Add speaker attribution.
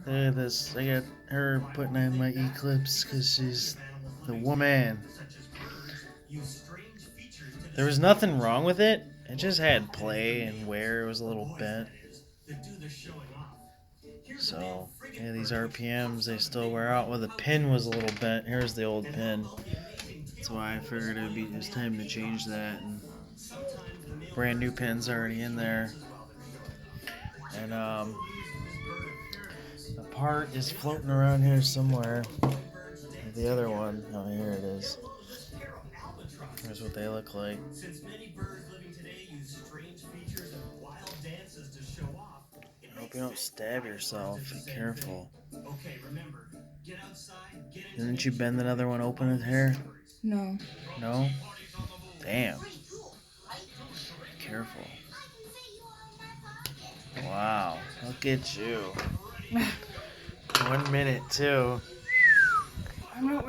Speaker 1: Look at this. I got her putting on my eclipse because she's the woman. There was nothing wrong with it. It just had play and wear. It was a little bent. So, yeah, these RPMs, they still wear out. Well, the pin was a little bent. Here's the old pin. That's why I figured it's time to change that. And brand new pin's already in there. And the part is floating around here somewhere. The other one, oh, here it is. Here's what they look like. I hope you don't stab yourself. Be careful. Didn't you bend another one open with hair?
Speaker 2: No.
Speaker 1: No? Damn. Careful. Wow. Look at you. 1 minute, too.
Speaker 2: I'm not